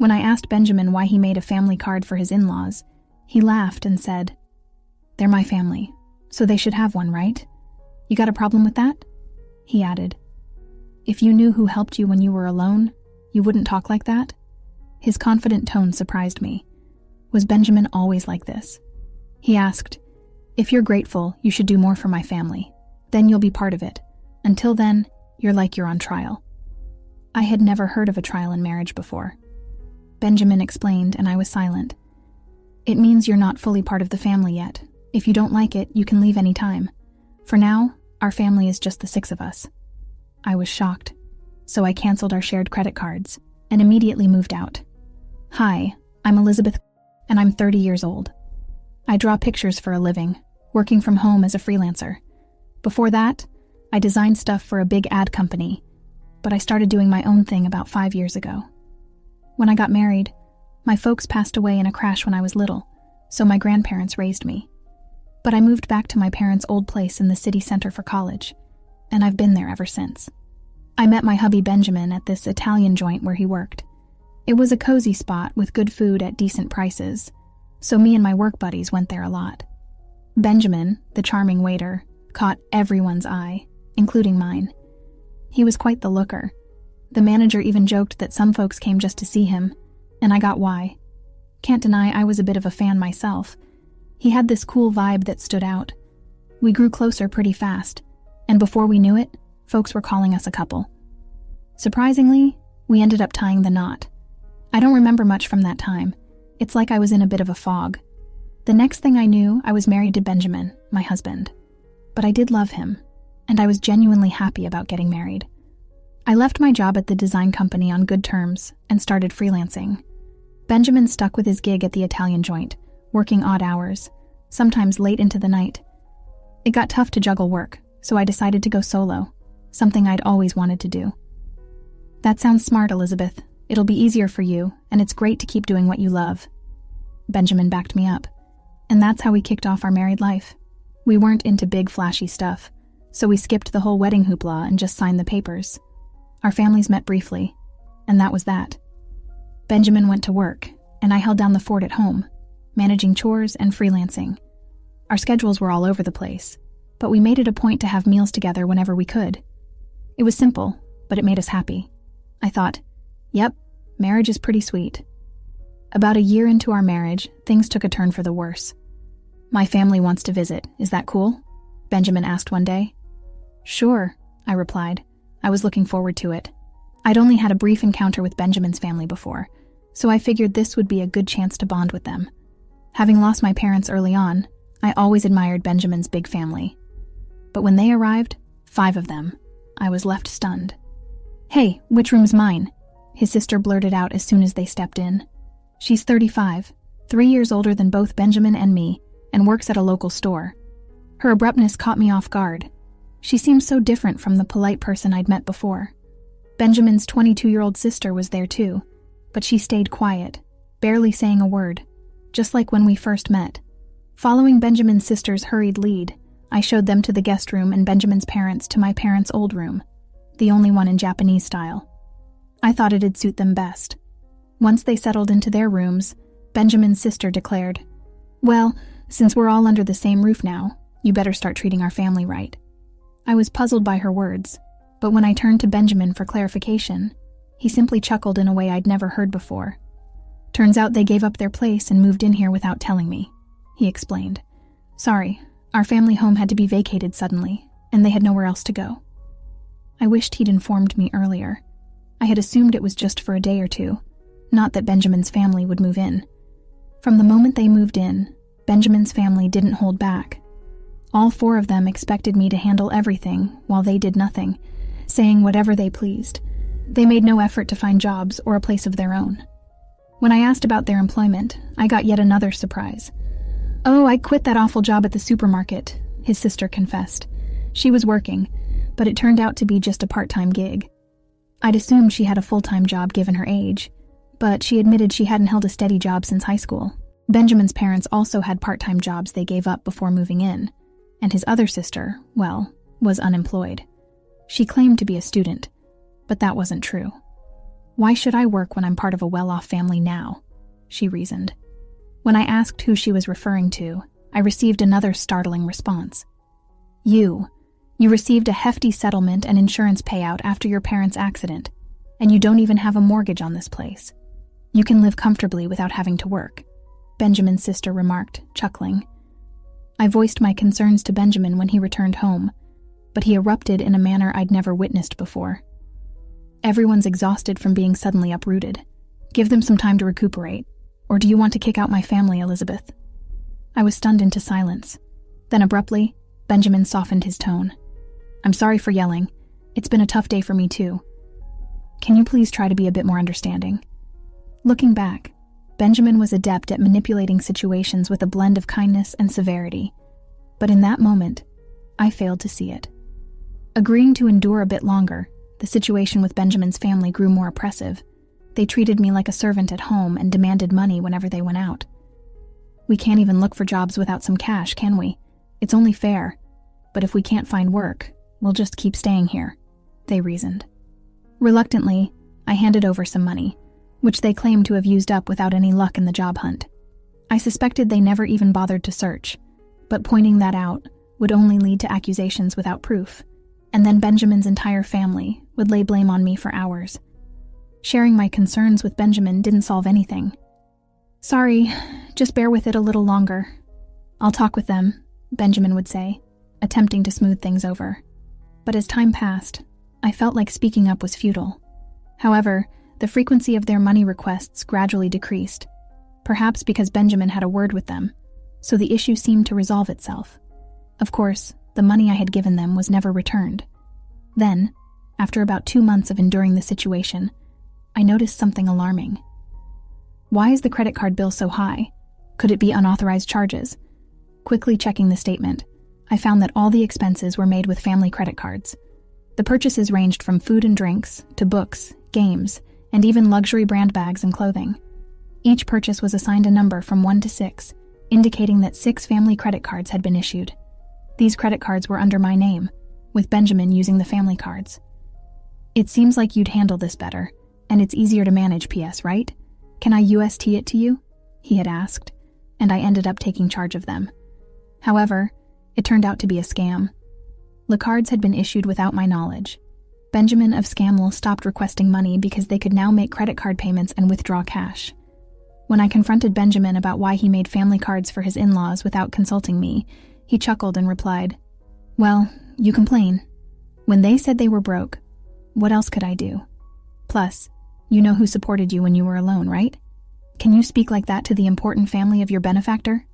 When I asked Benjamin why he made a family card for his in-laws, he laughed and said, "They're my family, so they should have one, right? You got a problem with that?" He added, "If you knew who helped you when you were alone, you wouldn't talk like that?" His confident tone surprised me. Was Benjamin always like this? He asked, "If you're grateful, you should do more for my family. Then you'll be part of it. Until then, you're like you're on trial." I had never heard of a trial in marriage before. Benjamin explained, and I was silent. "It means you're not fully part of the family yet. If you don't like it, you can leave any time. For now, our family is just the 6 of us." I was shocked, so I canceled our shared credit cards and immediately moved out. "Hi, I'm Elizabeth, and I'm 30 years old. I draw pictures for a living, working from home as a freelancer. Before that, I designed stuff for a big ad company, but I started doing my own thing about 5 years ago. When I got married, my folks passed away in a crash when I was little, so my grandparents raised me. But I moved back to my parents' old place in the city center for college, and I've been there ever since. I met my hubby Benjamin at this Italian joint where he worked. It was a cozy spot with good food at decent prices, so me and my work buddies went there a lot. Benjamin, the charming waiter, caught everyone's eye, including mine. He was quite the looker. The manager even joked that some folks came just to see him, and I got why. Can't deny I was a bit of a fan myself. He had this cool vibe that stood out. We grew closer pretty fast, and before we knew it, folks were calling us a couple. Surprisingly, we ended up tying the knot. I don't remember much from that time. It's like I was in a bit of a fog. The next thing I knew, I was married to Benjamin, my husband. But I did love him, and I was genuinely happy about getting married. I left my job at the design company on good terms and started freelancing. Benjamin stuck with his gig at the Italian joint, working odd hours, sometimes late into the night. It got tough to juggle work, so I decided to go solo, something I'd always wanted to do. "That sounds smart, Elizabeth. It'll be easier for you, and it's great to keep doing what you love." Benjamin backed me up, and that's how we kicked off our married life. We weren't into big, flashy stuff, so we skipped the whole wedding hoopla and just signed the papers. Our families met briefly, and that was that. Benjamin went to work, and I held down the fort at home, managing chores and freelancing. Our schedules were all over the place, but we made it a point to have meals together whenever we could. It was simple, but it made us happy. I thought, yep, marriage is pretty sweet. About a year into our marriage, things took a turn for the worse. "My family wants to visit. Is that cool?" Benjamin asked one day. "Sure," I replied. I was looking forward to it. I'd only had a brief encounter with Benjamin's family before, so I figured this would be a good chance to bond with them. Having lost my parents early on, I always admired Benjamin's big family. But when they arrived, 5 of them, I was left stunned. "Hey, which room's mine?" his sister blurted out as soon as they stepped in. She's 35, 3 years older than both Benjamin and me, and works at a local store. Her abruptness caught me off guard. She seemed so different from the polite person I'd met before. Benjamin's 22-year-old sister was there too, but she stayed quiet, barely saying a word, just like when we first met. Following Benjamin's sister's hurried lead, I showed them to the guest room and Benjamin's parents to my parents' old room, the only one in Japanese style. I thought it'd suit them best. Once they settled into their rooms, Benjamin's sister declared, "Well, since we're all under the same roof now, you better start treating our family right." I was puzzled by her words, but when I turned to Benjamin for clarification, he simply chuckled in a way I'd never heard before. "Turns out they gave up their place and moved in here without telling me," he explained. "Sorry, our family home had to be vacated suddenly, and they had nowhere else to go." I wished he'd informed me earlier. I had assumed it was just for a day or two, not that Benjamin's family would move in. From the moment they moved in, Benjamin's family didn't hold back. All 4 of them expected me to handle everything while they did nothing, saying whatever they pleased. They made no effort to find jobs or a place of their own. When I asked about their employment, I got yet another surprise. "Oh, I quit that awful job at the supermarket," his sister confessed. She was working, but it turned out to be just a part-time gig. I'd assumed she had a full-time job given her age, but she admitted she hadn't held a steady job since high school. Benjamin's parents also had part-time jobs they gave up before moving in, and his other sister, well, was unemployed. She claimed to be a student, but that wasn't true. Why should I work when I'm part of a well-off family now? She reasoned. When I asked who she was referring to, I received another startling response. You received a hefty settlement and insurance payout after your parents' accident, and you don't even have a mortgage on this place. You can live comfortably without having to work, Benjamin's sister remarked, chuckling. I voiced my concerns to Benjamin when he returned home, but he erupted in a manner I'd never witnessed before. Everyone's exhausted from being suddenly uprooted. Give them some time to recuperate, or do you want to kick out my family, Elizabeth? I was stunned into silence. Then abruptly, Benjamin softened his tone. I'm sorry for yelling. It's been a tough day for me too. Can you please try to be a bit more understanding? Looking back, Benjamin was adept at manipulating situations with a blend of kindness and severity. But in that moment, I failed to see it. Agreeing to endure a bit longer, the situation with Benjamin's family grew more oppressive. They treated me like a servant at home and demanded money whenever they went out. We can't even look for jobs without some cash, can we? It's only fair. But if we can't find work, we'll just keep staying here, they reasoned. Reluctantly, I handed over some money, which they claimed to have used up without any luck in the job hunt. I suspected they never even bothered to search, but pointing that out would only lead to accusations without proof, and then Benjamin's entire family would lay blame on me for hours. Sharing my concerns with Benjamin didn't solve anything. Sorry, just bear with it a little longer. I'll talk with them, Benjamin would say, attempting to smooth things over. But as time passed, I felt like speaking up was futile. However, the frequency of their money requests gradually decreased, perhaps because Benjamin had a word with them, so the issue seemed to resolve itself. Of course, the money I had given them was never returned. Then, after about 2 months of enduring the situation, I noticed something alarming. Why is the credit card bill so high? Could it be unauthorized charges? Quickly checking the statement, I found that all the expenses were made with family credit cards. The purchases ranged from food and drinks to books, games, and even luxury brand bags and clothing. Each purchase was assigned a number from 1 to 6, indicating that 6 family credit cards had been issued. These credit cards were under my name, with Benjamin using the family cards. It seems like you'd handle this better, and it's easier to manage, PS, right? Can I UST it to you? He had asked, and I ended up taking charge of them. However, it turned out to be a scam. The cards had been issued without my knowledge. Benjamin of Scaml stopped requesting money because they could now make credit card payments and withdraw cash. When I confronted Benjamin about why he made family cards for his in-laws without consulting me, he chuckled and replied, Well, you complain. When they said they were broke, what else could I do? Plus, you know who supported you when you were alone, right? Can you speak like that to the important family of your benefactor?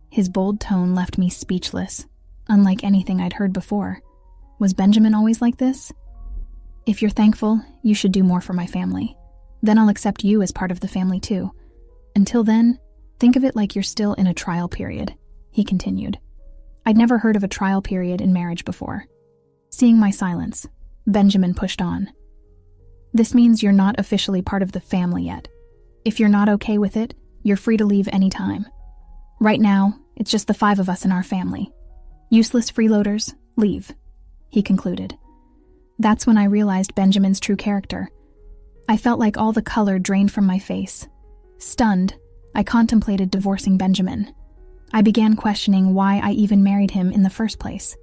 His bold tone left me speechless, unlike anything I'd heard before. Was Benjamin always like this? If you're thankful, you should do more for my family. Then I'll accept you as part of the family too. Until then, think of it like you're still in a trial period, he continued. I'd never heard of a trial period in marriage before. Seeing my silence, Benjamin pushed on. This means you're not officially part of the family yet. If you're not okay with it, you're free to leave any time. Right now, it's just the 5 of us in our family. Useless freeloaders, leave, he concluded. That's when I realized Benjamin's true character. I felt like all the color drained from my face. Stunned, I contemplated divorcing Benjamin. I began questioning why I even married him in the first place.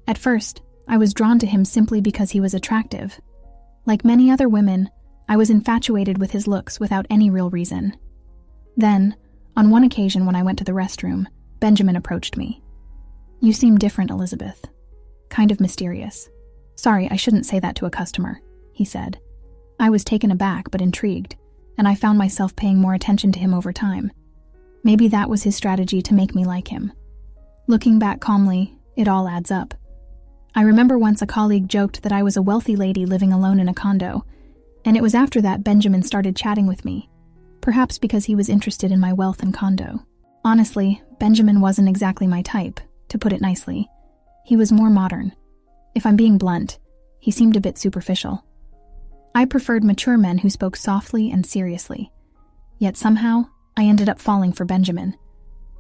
At first, I was drawn to him simply because he was attractive. Like many other women, I was infatuated with his looks without any real reason. Then, on one occasion when I went to the restroom, Benjamin approached me. You seem different, Elizabeth. Kind of mysterious. Sorry, I shouldn't say that to a customer, he said. I was taken aback but intrigued, and I found myself paying more attention to him over time. Maybe that was his strategy to make me like him. Looking back calmly, it all adds up. I remember once a colleague joked that I was a wealthy lady living alone in a condo, and it was after that Benjamin started chatting with me, perhaps because he was interested in my wealth and condo. Honestly, Benjamin wasn't exactly my type, to put it nicely. He was more modern. If I'm being blunt, he seemed a bit superficial. I preferred mature men who spoke softly and seriously. Yet somehow, I ended up falling for Benjamin.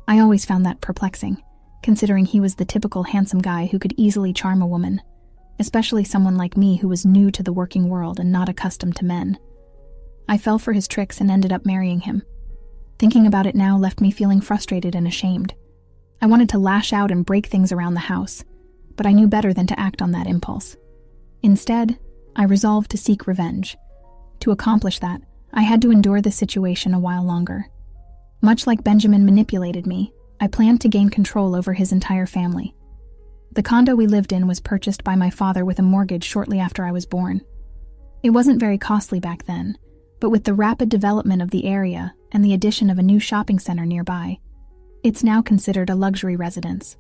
I always found that perplexing, considering he was the typical handsome guy who could easily charm a woman, especially someone like me who was new to the working world and not accustomed to men. I fell for his tricks and ended up marrying him. Thinking about it now left me feeling frustrated and ashamed. I wanted to lash out and break things around the house, but I knew better than to act on that impulse. Instead, I resolved to seek revenge. To accomplish that, I had to endure the situation a while longer. Much like Benjamin manipulated me, I planned to gain control over his entire family. The condo we lived in was purchased by my father with a mortgage shortly after I was born. It wasn't very costly back then, but with the rapid development of the area and the addition of a new shopping center nearby, it's now considered a luxury residence.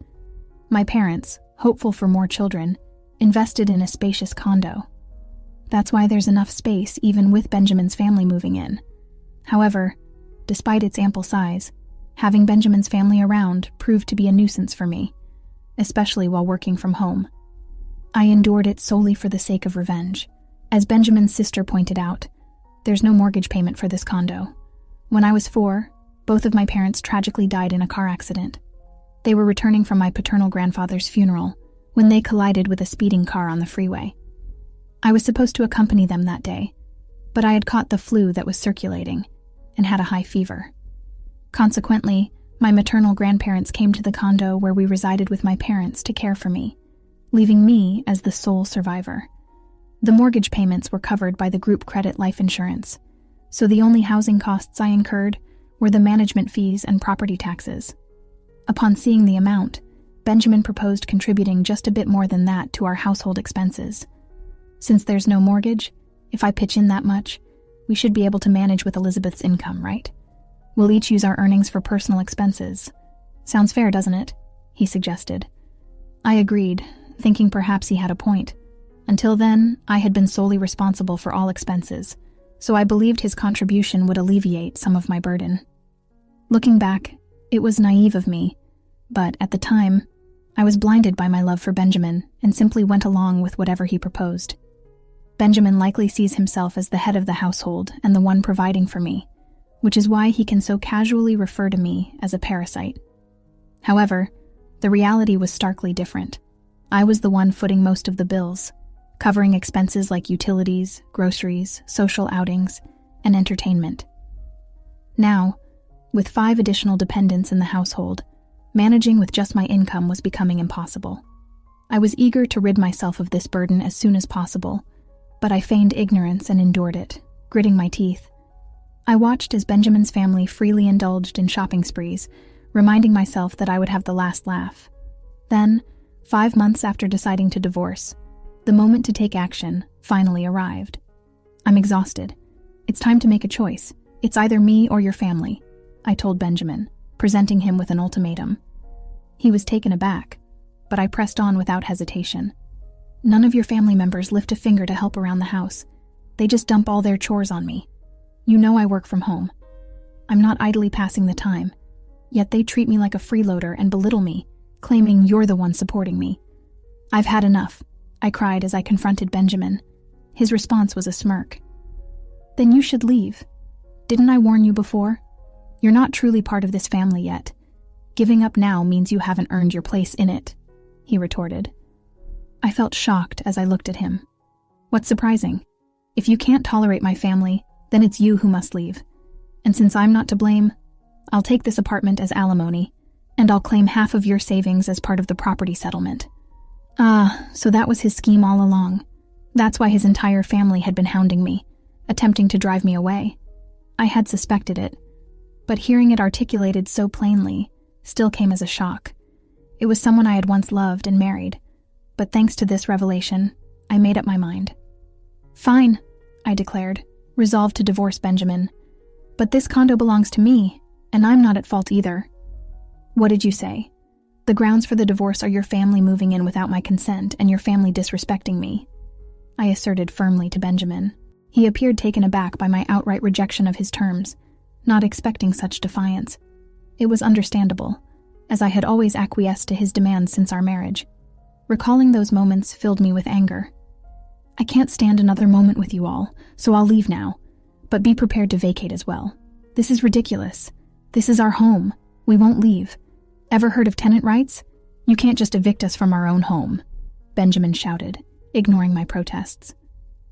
My parents, hopeful for more children, invested in a spacious condo. That's why there's enough space even with Benjamin's family moving in. However, despite its ample size, having Benjamin's family around proved to be a nuisance for me, especially while working from home. I endured it solely for the sake of revenge. As Benjamin's sister pointed out, there's no mortgage payment for this condo. When I was 4, both of my parents tragically died in a car accident. They were returning from my paternal grandfather's funeral when they collided with a speeding car on the freeway. I was supposed to accompany them that day, but I had caught the flu that was circulating and had a high fever. Consequently, my maternal grandparents came to the condo where we resided with my parents to care for me, leaving me as the sole survivor. The mortgage payments were covered by the group credit life insurance, so the only housing costs I incurred were the management fees and property taxes. Upon seeing the amount, Benjamin proposed contributing just a bit more than that to our household expenses. Since there's no mortgage, if I pitch in that much, we should be able to manage with Elizabeth's income, right? We'll each use our earnings for personal expenses. Sounds fair, doesn't it? He suggested. I agreed, thinking perhaps he had a point. Until then, I had been solely responsible for all expenses, so I believed his contribution would alleviate some of my burden. Looking back, it was naive of me, but at the time, I was blinded by my love for Benjamin and simply went along with whatever he proposed. Benjamin likely sees himself as the head of the household and the one providing for me, which is why he can so casually refer to me as a parasite. However, the reality was starkly different. I was the one footing most of the bills, covering expenses like utilities, groceries, social outings, and entertainment. Now, with 5 additional dependents in the household, managing with just my income was becoming impossible. I was eager to rid myself of this burden as soon as possible, but I feigned ignorance and endured it, gritting my teeth. I watched as Benjamin's family freely indulged in shopping sprees, reminding myself that I would have the last laugh. Then, 5 months after deciding to divorce, the moment to take action finally arrived. I'm exhausted. It's time to make a choice. It's either me or your family, I told Benjamin, presenting him with an ultimatum. He was taken aback, but I pressed on without hesitation. None of your family members lift a finger to help around the house. They just dump all their chores on me. You know I work from home. I'm not idly passing the time, yet they treat me like a freeloader and belittle me, claiming you're the one supporting me. I've had enough, I cried as I confronted Benjamin. His response was a smirk. Then you should leave. Didn't I warn you before? You're not truly part of this family yet. Giving up now means you haven't earned your place in it, he retorted. I felt shocked as I looked at him. What's surprising? If you can't tolerate my family, then it's you who must leave. And since I'm not to blame, I'll take this apartment as alimony, and I'll claim half of your savings as part of the property settlement. Ah, so that was his scheme all along. That's why his entire family had been hounding me, attempting to drive me away. I had suspected it, but hearing it articulated so plainly still came as a shock. It was someone I had once loved and married, but thanks to this revelation, I made up my mind. Fine, I declared, resolved to divorce Benjamin. But this condo belongs to me, and I'm not at fault either. What did you say? The grounds for the divorce are your family moving in without my consent and your family disrespecting me, I asserted firmly to Benjamin. He appeared taken aback by my outright rejection of his terms, not expecting such defiance. It was understandable, as I had always acquiesced to his demands since our marriage. Recalling those moments filled me with anger. I can't stand another moment with you all, so I'll leave now, but be prepared to vacate as well. This is ridiculous. This is our home. We won't leave. Ever heard of tenant rights? You can't just evict us from our own home, Benjamin shouted, ignoring my protests.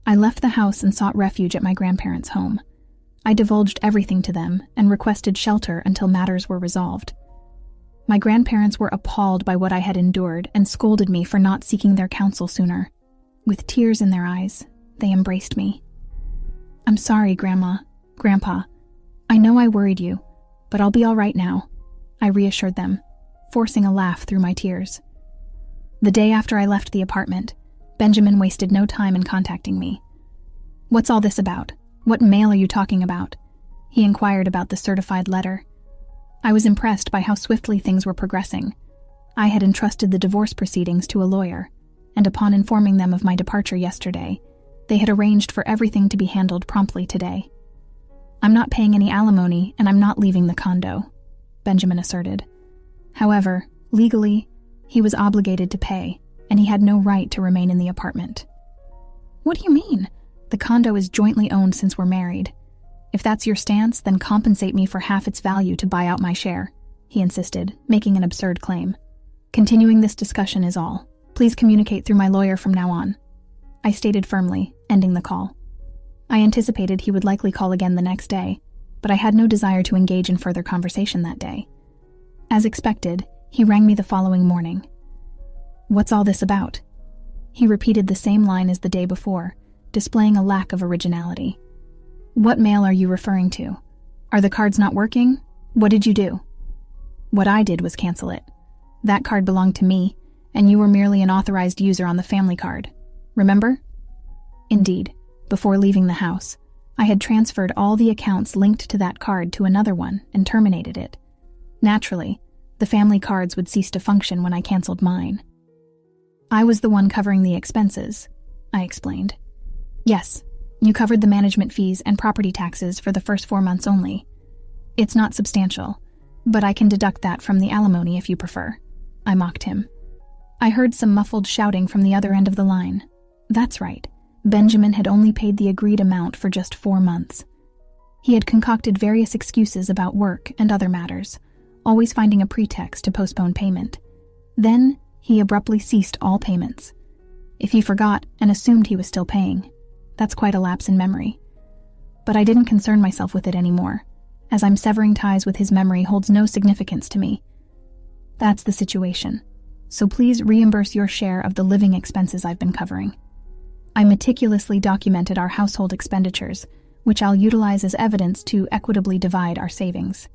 I left the house and sought refuge at my grandparents' home. I divulged everything to them and requested shelter until matters were resolved. My grandparents were appalled by what I had endured and scolded me for not seeking their counsel sooner. With tears in their eyes, they embraced me. "I'm sorry, Grandma, Grandpa. I know I worried you, but I'll be all right now," I reassured them, forcing a laugh through my tears. The day after I left the apartment, Benjamin wasted no time in contacting me. "What's all this about? What mail are you talking about?" He inquired about the certified letter. I was impressed by how swiftly things were progressing. I had entrusted the divorce proceedings to a lawyer, and upon informing them of my departure yesterday, they had arranged for everything to be handled promptly today. "I'm not paying any alimony, and I'm not leaving the condo," Benjamin asserted. However, legally, he was obligated to pay, and he had no right to remain in the apartment. "What do you mean? The condo is jointly owned since we're married. If that's your stance, then compensate me for half its value to buy out my share," he insisted, making an absurd claim. "Continuing this discussion is all. Please communicate through my lawyer from now on," I stated firmly, ending the call. I anticipated he would likely call again the next day, but I had no desire to engage in further conversation that day. As expected, he rang me the following morning. "What's all this about?" He repeated the same line as the day before, displaying a lack of originality. "What mail are you referring to? Are the cards not working? What did you do?" "What I did was cancel it. That card belonged to me, and you were merely an authorized user on the family card. Remember?" Indeed, before leaving the house, I had transferred all the accounts linked to that card to another one and terminated it. Naturally, the family cards would cease to function when I canceled mine. "I was the one covering the expenses," I explained. "Yes, you covered the management fees and property taxes for the first 4 months only. It's not substantial, but I can deduct that from the alimony if you prefer," I mocked him. I heard some muffled shouting from the other end of the line. That's right, Benjamin had only paid the agreed amount for just 4 months. He had concocted various excuses about work and other matters, always finding a pretext to postpone payment. Then, he abruptly ceased all payments. If he forgot and assumed he was still paying, that's quite a lapse in memory. But I didn't concern myself with it anymore, as I'm severing ties with his memory holds no significance to me. That's the situation, so please reimburse your share of the living expenses I've been covering. I meticulously documented our household expenditures, which I'll utilize as evidence to equitably divide our savings.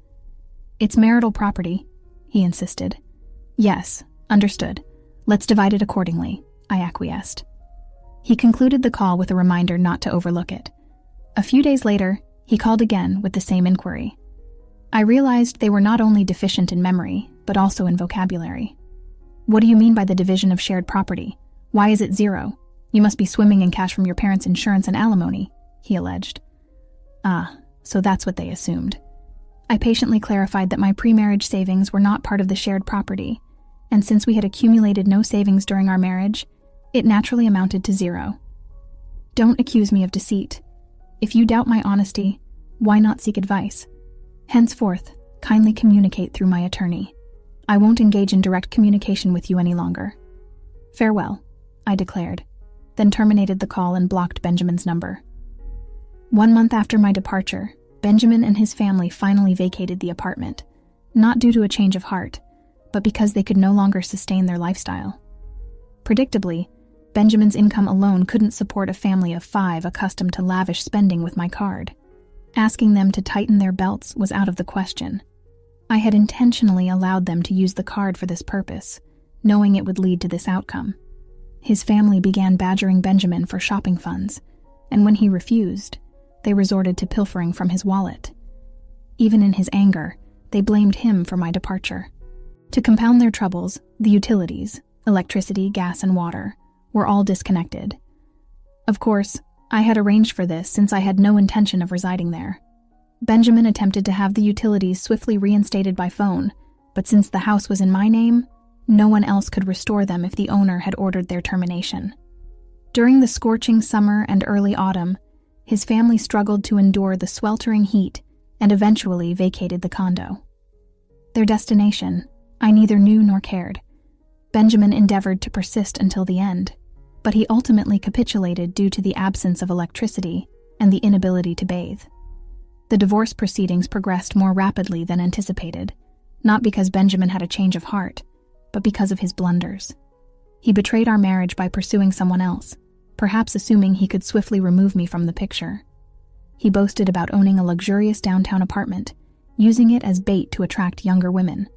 "It's marital property," he insisted. "Yes, understood. Let's divide it accordingly," I acquiesced. He concluded the call with a reminder not to overlook it. A few days later, he called again with the same inquiry. I realized they were not only deficient in memory, but also in vocabulary. "What do you mean by the division of shared property? Why is it 0? You must be swimming in cash from your parents' insurance and alimony," he alleged. Ah, so that's what they assumed. I patiently clarified that my pre-marriage savings were not part of the shared property, and since we had accumulated no savings during our marriage, it naturally amounted to 0. Don't accuse me of deceit. If you doubt my honesty, why not seek advice? Henceforth, kindly communicate through my attorney. I won't engage in direct communication with you any longer. Farewell, I declared, then terminated the call and blocked Benjamin's number. 1 month after my departure, Benjamin and his family finally vacated the apartment, not due to a change of heart, but because they could no longer sustain their lifestyle. Predictably, Benjamin's income alone couldn't support a family of 5 accustomed to lavish spending with my card. Asking them to tighten their belts was out of the question. I had intentionally allowed them to use the card for this purpose, knowing it would lead to this outcome. His family began badgering Benjamin for shopping funds, and when he refused, they resorted to pilfering from his wallet. Even in his anger, they blamed him for my departure. To compound their troubles, the utilities, electricity, gas, and water, were all disconnected. Of course, I had arranged for this since I had no intention of residing there. Benjamin attempted to have the utilities swiftly reinstated by phone, but since the house was in my name, no one else could restore them if the owner had ordered their termination. During the scorching summer and early autumn, his family struggled to endure the sweltering heat and eventually vacated the condo. Their destination, I neither knew nor cared. Benjamin endeavored to persist until the end, but he ultimately capitulated due to the absence of electricity and the inability to bathe. The divorce proceedings progressed more rapidly than anticipated, not because Benjamin had a change of heart, but because of his blunders. He betrayed our marriage by pursuing someone else, perhaps assuming he could swiftly remove me from the picture. He boasted about owning a luxurious downtown apartment, using it as bait to attract younger women.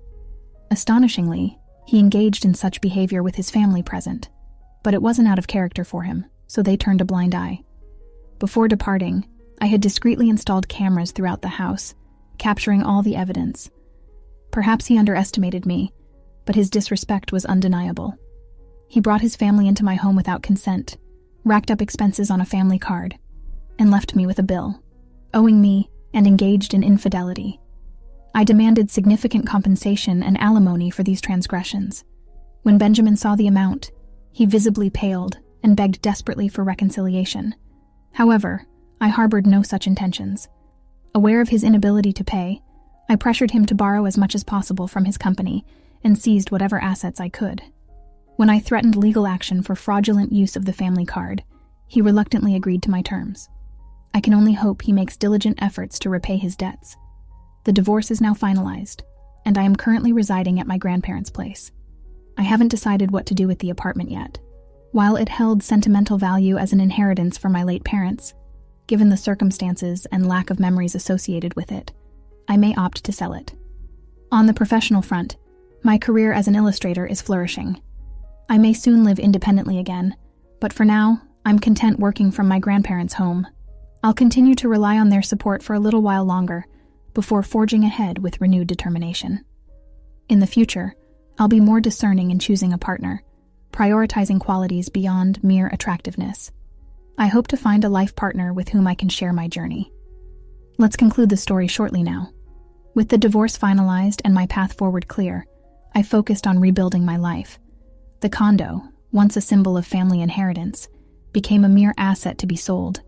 Astonishingly, he engaged in such behavior with his family present, but it wasn't out of character for him, so they turned a blind eye. Before departing, I had discreetly installed cameras throughout the house, capturing all the evidence. Perhaps he underestimated me, but his disrespect was undeniable. He brought his family into my home without consent, racked up expenses on a family card, and left me with a bill, owing me and engaged in infidelity. I demanded significant compensation and alimony for these transgressions. When Benjamin saw the amount, he visibly paled and begged desperately for reconciliation. However, I harbored no such intentions. Aware of his inability to pay, I pressured him to borrow as much as possible from his company and seized whatever assets I could. When I threatened legal action for fraudulent use of the family card, he reluctantly agreed to my terms. I can only hope he makes diligent efforts to repay his debts. The divorce is now finalized, and I am currently residing at my grandparents' place. I haven't decided what to do with the apartment yet. While it held sentimental value as an inheritance from my late parents, given the circumstances and lack of memories associated with it, I may opt to sell it. On the professional front, my career as an illustrator is flourishing. I may soon live independently again, but for now, I'm content working from my grandparents' home. I'll continue to rely on their support for a little while longer, before forging ahead with renewed determination. In the future, I'll be more discerning in choosing a partner, prioritizing qualities beyond mere attractiveness. I hope to find a life partner with whom I can share my journey. Let's conclude the story shortly now. With the divorce finalized and my path forward clear, I focused on rebuilding my life. The condo, once a symbol of family inheritance, became a mere asset to be sold.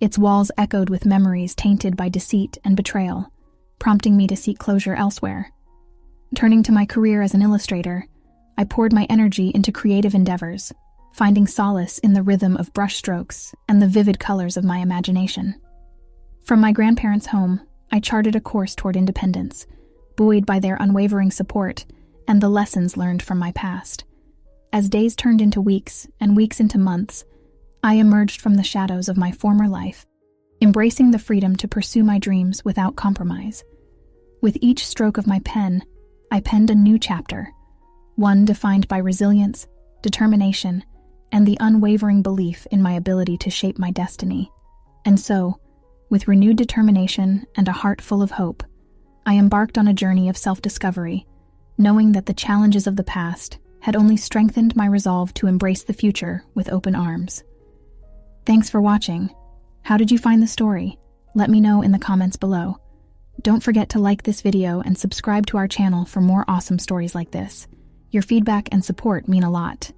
Its walls echoed with memories tainted by deceit and betrayal, prompting me to seek closure elsewhere. Turning to my career as an illustrator, I poured my energy into creative endeavors, finding solace in the rhythm of brushstrokes and the vivid colors of my imagination. From my grandparents' home, I charted a course toward independence, buoyed by their unwavering support and the lessons learned from my past. As days turned into weeks and weeks into months, I emerged from the shadows of my former life, embracing the freedom to pursue my dreams without compromise. With each stroke of my pen, I penned a new chapter, one defined by resilience, determination, and the unwavering belief in my ability to shape my destiny. And so, with renewed determination and a heart full of hope, I embarked on a journey of self-discovery, knowing that the challenges of the past had only strengthened my resolve to embrace the future with open arms. Thanks for watching. How did you find the story? Let me know in the comments below. Don't forget to like this video and subscribe to our channel for more awesome stories like this. Your feedback and support mean a lot.